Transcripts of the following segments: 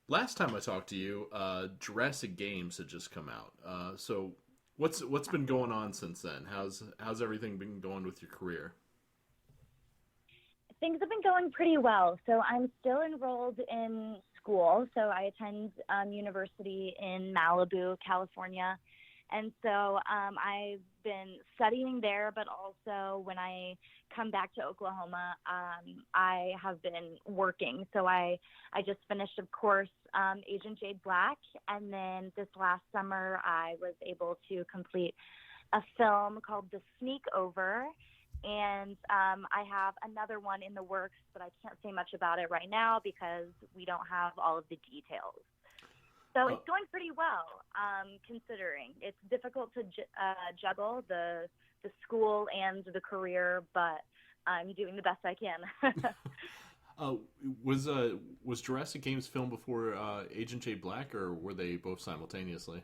Last time I talked to you, Jurassic Games had just come out. So what's been going on since then? How's everything been going with your career? Things have been going pretty well. So I'm still enrolled in school. So I attend university in Malibu, California. And so I've been studying there, but also when I come back to Oklahoma, I have been working. So I just finished, of course, Agent Jade Black. And then this last summer, I was able to complete a film called The Sneak Over, and I have another one in the works, but I can't say much about it right now because we don't have all of the details. So Uh, it's going pretty well, considering it's difficult to juggle the school and the career, but I'm doing the best I can. uh, was Jurassic Games filmed before Agent Jade Black, or were they both simultaneously?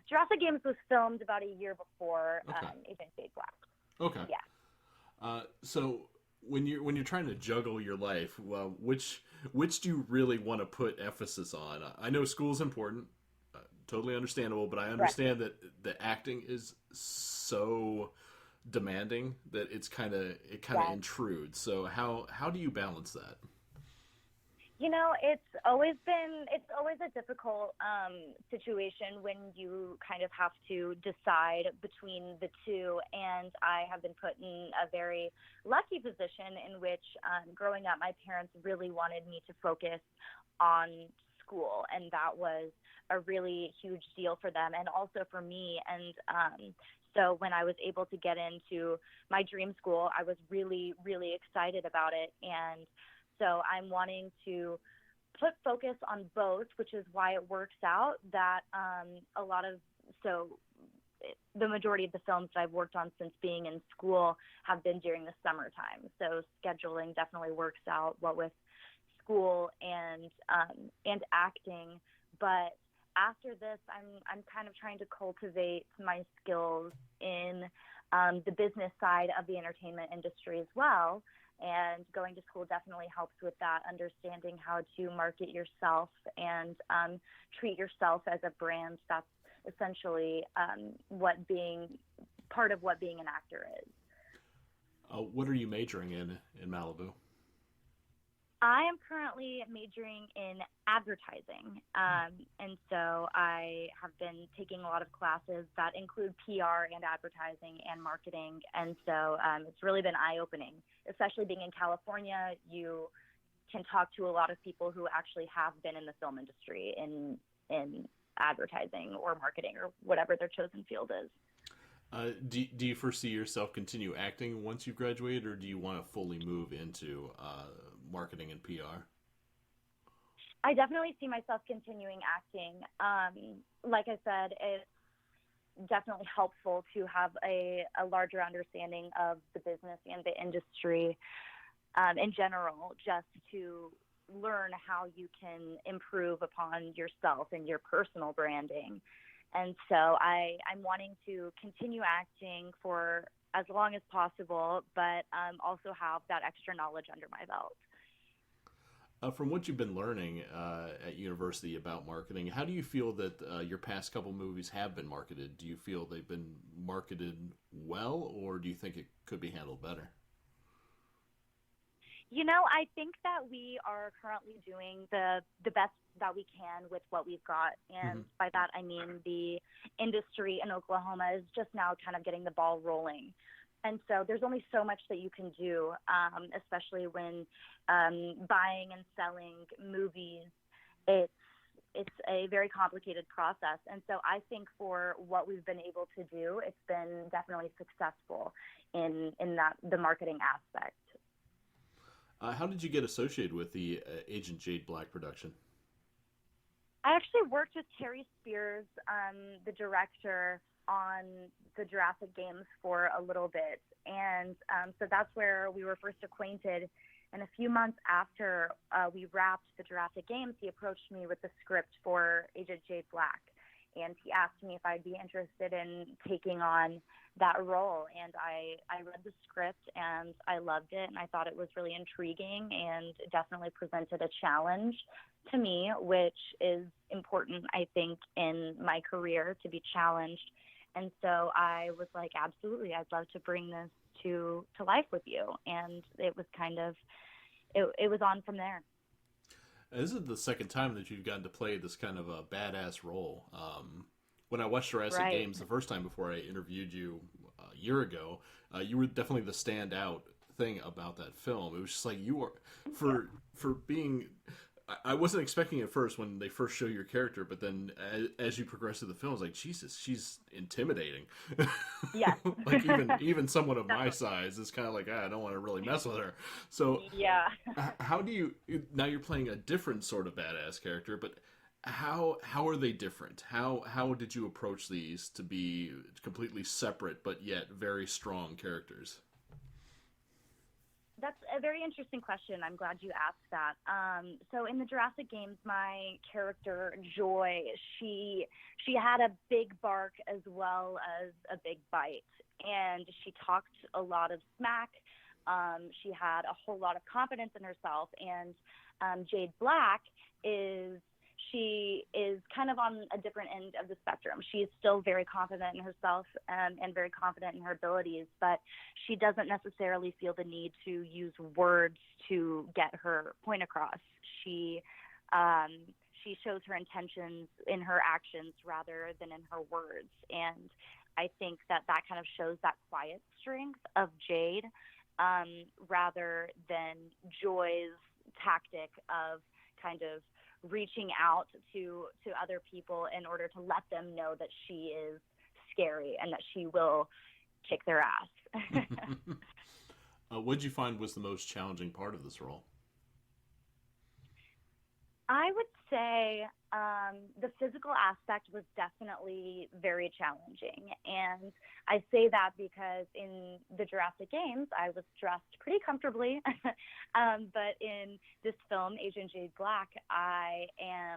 Jurassic Games was filmed about a year before Okay. Agent Jade Black. Okay. Yeah. So when you're trying to juggle your life, well, which do you really want to put emphasis on? I know school's important, totally understandable, but I Right. understand that the acting is so demanding that it kind of Yes. intrudes. So how do you balance that? It's always a difficult situation when you kind of have to decide between the two. And I have been put in a very lucky position in which, growing up, my parents really wanted me to focus on school, and that was a really huge deal for them, and also for me. And so when I was able to get into my dream school, I was really, really excited about it. And so I'm wanting to put focus on both, which is why it works out that a lot of so the majority of the films that I've worked on since being in school have been during the summertime. So scheduling definitely works out what with school and acting. But after this, I'm kind of trying to cultivate my skills in the business side of the entertainment industry as well. And going to school definitely helps with that, understanding how to market yourself and treat yourself as a brand. That's essentially what being part of what being an actor is. What are you majoring in Malibu? I am currently majoring in advertising. And so I have been taking a lot of classes that include PR and advertising and marketing. And so it's really been eye opening, especially being in California. You can talk to a lot of people who actually have been in the film industry in advertising or marketing or whatever their chosen field is. Do you foresee yourself continue acting once you graduate, or do you want to fully move into marketing and PR? I definitely see myself continuing acting. Like I said, it's definitely helpful to have a larger understanding of the business and the industry in general, just to learn how you can improve upon yourself and your personal branding. And so I'm wanting to continue acting for as long as possible, but also have that extra knowledge under my belt. From what you've been learning at university about marketing, how do you feel that your past couple movies have been marketed? Do you feel they've been marketed well, or do you think it could be handled better? I think that we are currently doing the best that we can with what we've got, Mm-hmm. and by that I mean the industry in Oklahoma is just now kind of getting the ball rolling, and so there's only so much that you can do, especially when buying and selling movies. It's it's a very complicated process, and so I think for what we've been able to do, it's been definitely successful in that the marketing aspect. How did you get associated with the Agent Jade Black production? I actually worked with Terry Spears, the director, on the Jurassic Games for a little bit. And so that's where we were first acquainted. And a few months after we wrapped the Jurassic Games, he approached me with the script for Agent Jade Black. and he asked me if I'd be interested in taking on that role. And I read the script and I loved it, and I thought it was really intriguing and definitely presented a challenge to me, which is important, I think, in my career, to be challenged. And so I was like, absolutely, I'd love to bring this to life with you. And it was kind of, it was on from there. This is the second time that you've gotten to play this kind of a badass role. When I watched Jurassic Right. Games the first time before I interviewed you a year ago, you were definitely the standout thing about that film. It was just like you are for being. I wasn't expecting at first when they first show your character, but then as you progress through the film, I was like, Jesus, she's intimidating. Yes. Like even someone of my size is kind of like, I don't want to really mess with her. So Yeah. how do you now you're playing a different sort of badass character, but how are they different? How did you approach these to be completely separate but yet very strong characters? That's a very interesting question. I'm glad you asked that. So in the Jurassic Games, my character Joy, she had a big bark as well as a big bite, and she talked a lot of smack. She had a whole lot of confidence in herself, and Jade Black is she is kind of on a different end of the spectrum. She is still very confident in herself, and very confident in her abilities, but she doesn't necessarily feel the need to use words to get her point across. She shows her intentions in her actions rather than in her words, and I think that kind of shows that quiet strength of Jade, rather than Joy's tactic of kind of reaching out to other people in order to let them know that she is scary and that she will kick their ass. What did you find was the most challenging part of this role? I would say the physical aspect was definitely very challenging. And I say that because in the Jurassic Games, I was dressed pretty comfortably. But in this film, Agent Jade Black,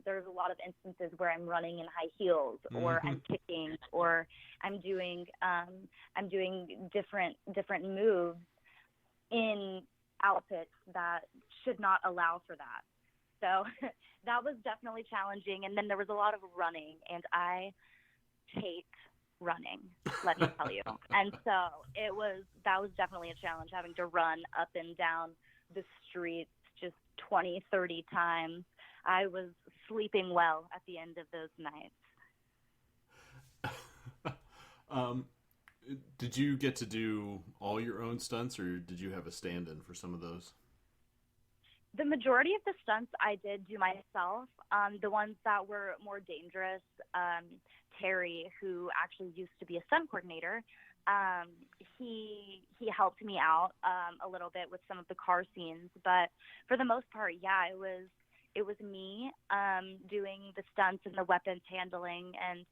there's a lot of instances where I'm running in high heels, or I'm kicking, or I'm doing different moves in outfits that should not allow for that. So that was definitely challenging. And then there was a lot of running, and I hate running, let me tell you. And so that was definitely a challenge, having to run up and down the streets just 20, 30 times. I was sleeping well at the end of those nights. Did you get to do all your own stunts, or did you have a stand-in for some of those? The majority of the stunts I did do myself. The ones that were more dangerous, Terry, who actually used to be a stunt coordinator, he helped me out a little bit with some of the car scenes. But for the most part, yeah, it was me doing the stunts and the weapons handling and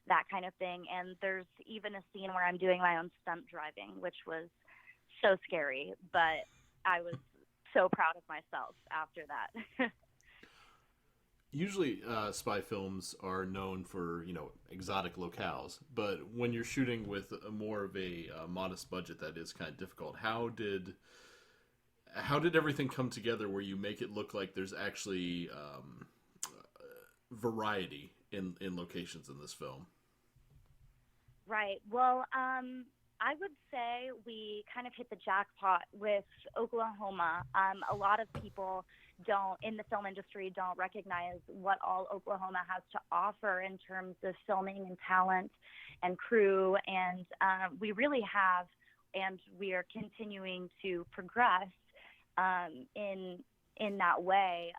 that kind of thing. And there's even a scene where I'm doing my own stunt driving, which was so scary, but I was so proud of myself after that. Usually, spy films are known for exotic locales, but when you're shooting with more of a modest budget, that is kind of difficult. How did everything come together where you make it look like there's actually variety in locations in this film? Right. Well, I would say we kind of hit the jackpot with Oklahoma. A lot of people in the film industry don't recognize what all Oklahoma has to offer in terms of filming and talent and crew. And we really have, and we are continuing to progress in that way,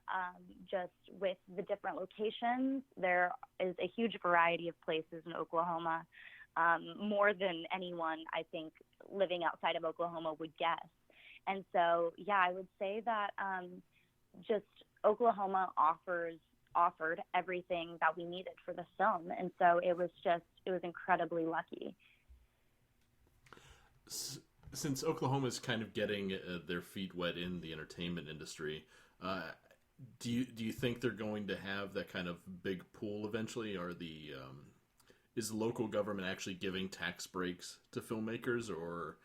just with the different locations. There is a huge variety of places in Oklahoma, more than anyone, I think, living outside of Oklahoma would guess. And so, yeah, I would say that just Oklahoma offered everything that we needed for the film. And so it was incredibly lucky. Since Oklahoma is kind of getting their feet wet in the entertainment industry, do you think they're going to have that kind of big pool eventually? Are the is the local government actually giving tax breaks to filmmakers, or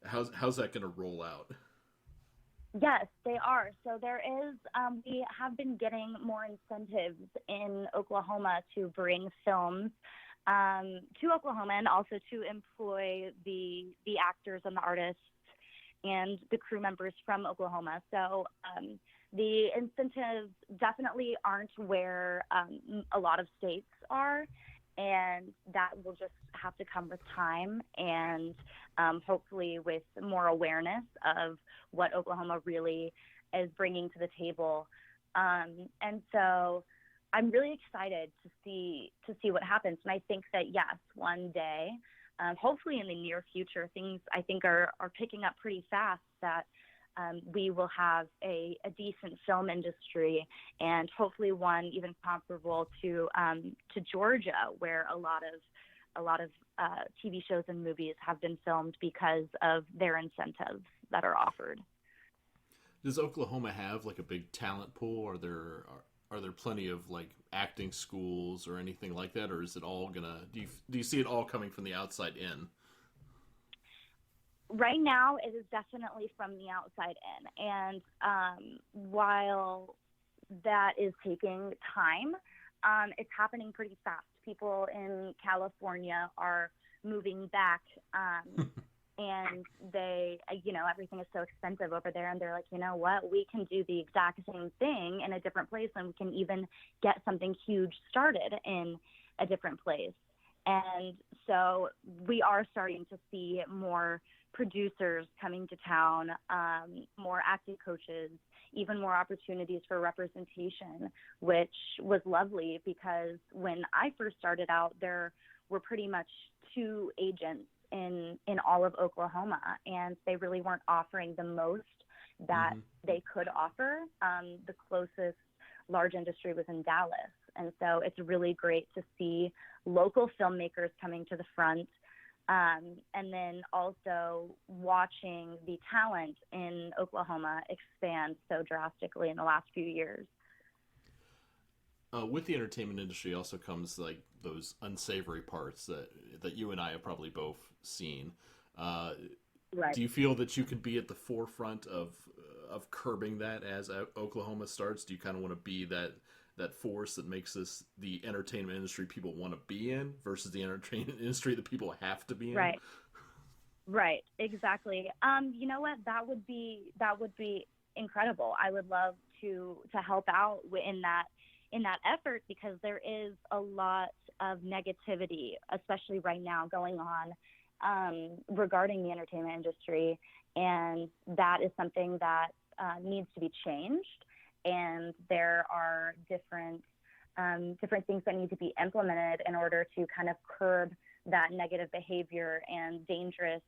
how's that going to roll out? Yes, they are. So there is, we have been getting more incentives in Oklahoma to bring films to Oklahoma, and also to employ the actors and the artists and the crew members from Oklahoma. So the incentives definitely aren't where a lot of states are, and that will just have to come with time, and hopefully with more awareness of what Oklahoma really is bringing to the table. And so I'm really excited to see what happens. And I think that, yes, one day, hopefully in the near future, things I think are picking up pretty fast, that we will have a decent film industry, and hopefully one even comparable to Georgia, where a lot of TV shows and movies have been filmed because of their incentives that are offered. Does Oklahoma have like a big talent pool? Are there plenty of like acting schools or anything like that, or is it all gonna? Do you see it all coming from the outside in? Right now, it is definitely from the outside in, and while that is taking time, it's happening pretty fast. People in California are moving back, and they, everything is so expensive over there, and they're like, you know what, we can do the exact same thing in a different place, and we can even get something huge started in a different place. And so we are starting to see more producers coming to town, more acting coaches, even more opportunities for representation, which was lovely, because when I first started out, there were pretty much 2 agents in all of Oklahoma, and they really weren't offering the most that they could offer. The closest large industry was in Dallas. And so it's really great to see local filmmakers coming to the front, and then also watching the talent in Oklahoma expand so drastically in the last few years. With the entertainment industry also comes like those unsavory parts that you and I have probably both seen. Right. Do you feel that you could be at the forefront of curbing that as Oklahoma starts? Do you kind of want to be that force that makes this the entertainment industry people want to be in versus the entertainment industry that people have to be in? Right, exactly. You know what? That would be incredible. I would love to help out in that effort, because there is a lot of negativity, especially right now, going on regarding the entertainment industry, and that is something that needs to be changed. And there are different things that need to be implemented in order to kind of curb that negative behavior and dangerous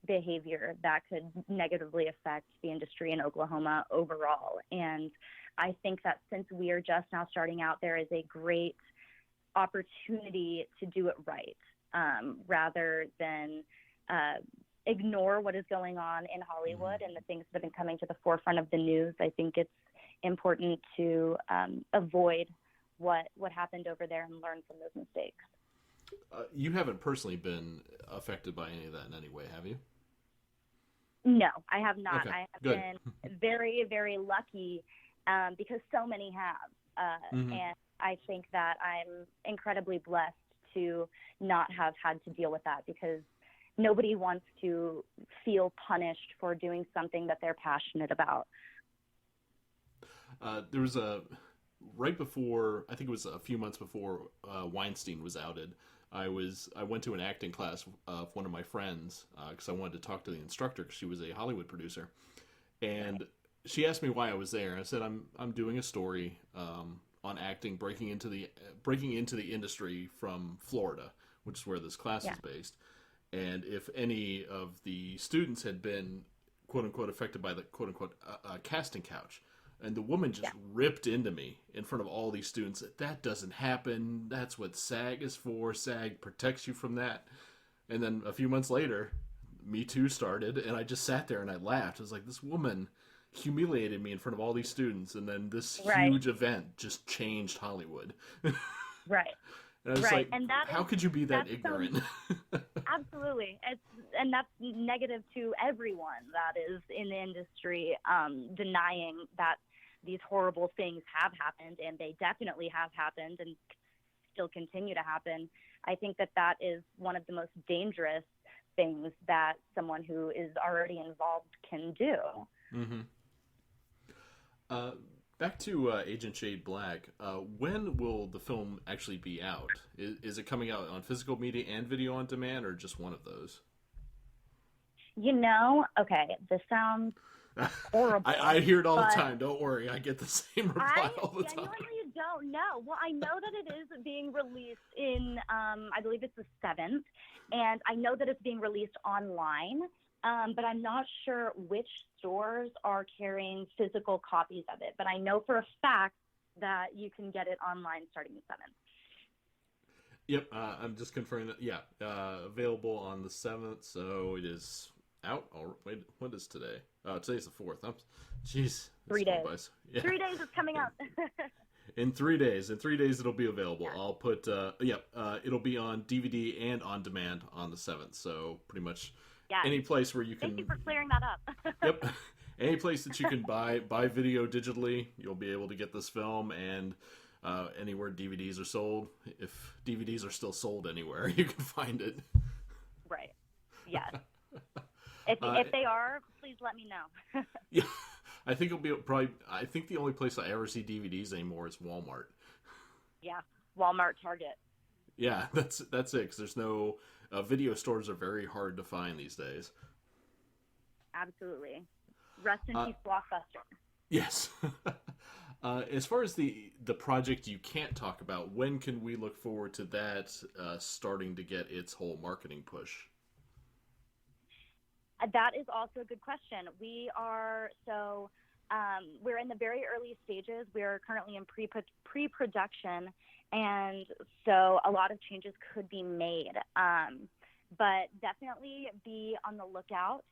behavior that could negatively affect the industry in Oklahoma overall. And I think that since we are just now starting out, there is a great opportunity to do it right, rather than ignore what is going on in Hollywood and the things that have been coming to the forefront of the news. I think it's important to avoid what happened over there and learn from those mistakes. You haven't personally been affected by any of that in any way, have you? No, I have not. Okay, I have good. been very, very lucky, because so many have. And I think that I'm incredibly blessed to not have had to deal with that, because nobody wants to feel punished for doing something that they're passionate about. There was right before, I think it was a few months before Weinstein was outed. I went to an acting class of one of my friends because I wanted to talk to the instructor, because she was a Hollywood producer, and she asked me why I was there. I said I'm doing a story on acting, breaking into the industry from Florida, which is where this class is based. And if any of the students had been quote unquote affected by the quote unquote casting couch, and the woman just ripped into me in front of all these students. That doesn't happen. That's what SAG is for. SAG protects you from that. And then a few months later, Me Too started, and I just sat there and I laughed. I was like, this woman humiliated me in front of all these students, and then this huge event just changed Hollywood. Right. And I was Right, like, and how could you be that that's ignorant? absolutely, and that's negative to everyone that is in the industry, denying that these horrible things have happened, and they definitely have happened and still continue to happen. I think that that is one of the most dangerous things that someone who is already involved can do. Mm-hmm. Uh, Back to Agent Jade Black. When will the film actually be out? Is it coming out on physical media and video on demand, or just one of those? Okay, this sounds horrible, I hear it all the but time. Don't worry, I get the same I reply all the time. genuinely don't know. Well, I know that it is being released in, I believe it's the 7th, and I know that it's being released online, but I'm not sure which stores are carrying physical copies of it. But I know for a fact that you can get it online starting the 7th. Yep, I'm just confirming that. Yeah, available on the 7th, so it is out. Oh, wait, what is today? Today's the 4th. Jeez. 3 days. Yeah. 3 days is coming out. In 3 days. In 3 days, it'll be available. Yeah. I'll put, it'll be on DVD and on demand on the 7th. So pretty much any place where you can. Thank you for clearing that up. Yep. Any place that you can buy video digitally, you'll be able to get this film, and anywhere DVDs are sold. If DVDs are still sold anywhere, you can find it. Right. Yes. If they are, please let me know. Yeah. I think it'll be probably. I think the only place I ever see DVDs anymore is Walmart. Yeah, Walmart, Target. Yeah, that's it. Because there's no video stores are very hard to find these days. Absolutely. Rest in peace, Blockbuster. Yes. As far as the project you can't talk about, when can we look forward to that starting to get its whole marketing push? That is also a good question. We're in the very early stages. We're currently in pre-production, and so a lot of changes could be made. But definitely be on the lookout.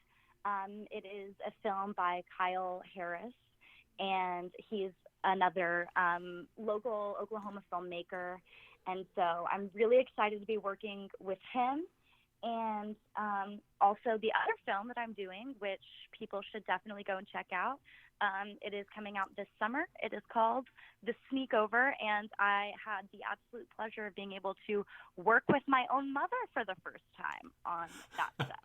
It is a film by Kyle Harris, and he's another local Oklahoma filmmaker. And so I'm really excited to be working with him. And also the other film that I'm doing, which people should definitely go and check out. It is coming out this summer. It is called The Sneakover, and I had the absolute pleasure of being able to work with my own mother for the first time on that set.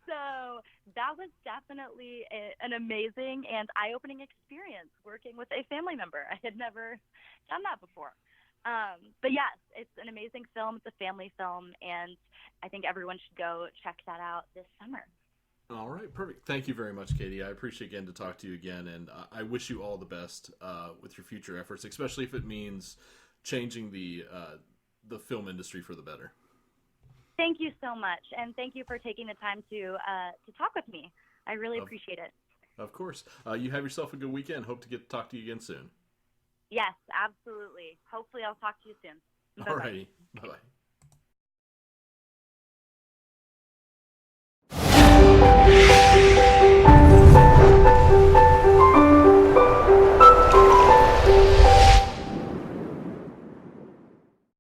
So that was definitely an amazing and eye-opening experience working with a family member. I had never done that before. But yes, it's an amazing film. It's a family film, and I think everyone should go check that out this summer. All right, perfect. Thank you very much, Katie. I appreciate getting to talk to you again, and I wish you all the best with your future efforts, especially if it means changing the film industry for the better. Thank you so much, and thank you for taking the time to talk with me. I really appreciate it. Of course. You have yourself a good weekend. Hope to get to talk to you again soon. Yes, absolutely. Hopefully I'll talk to you soon. All righty. Bye-bye.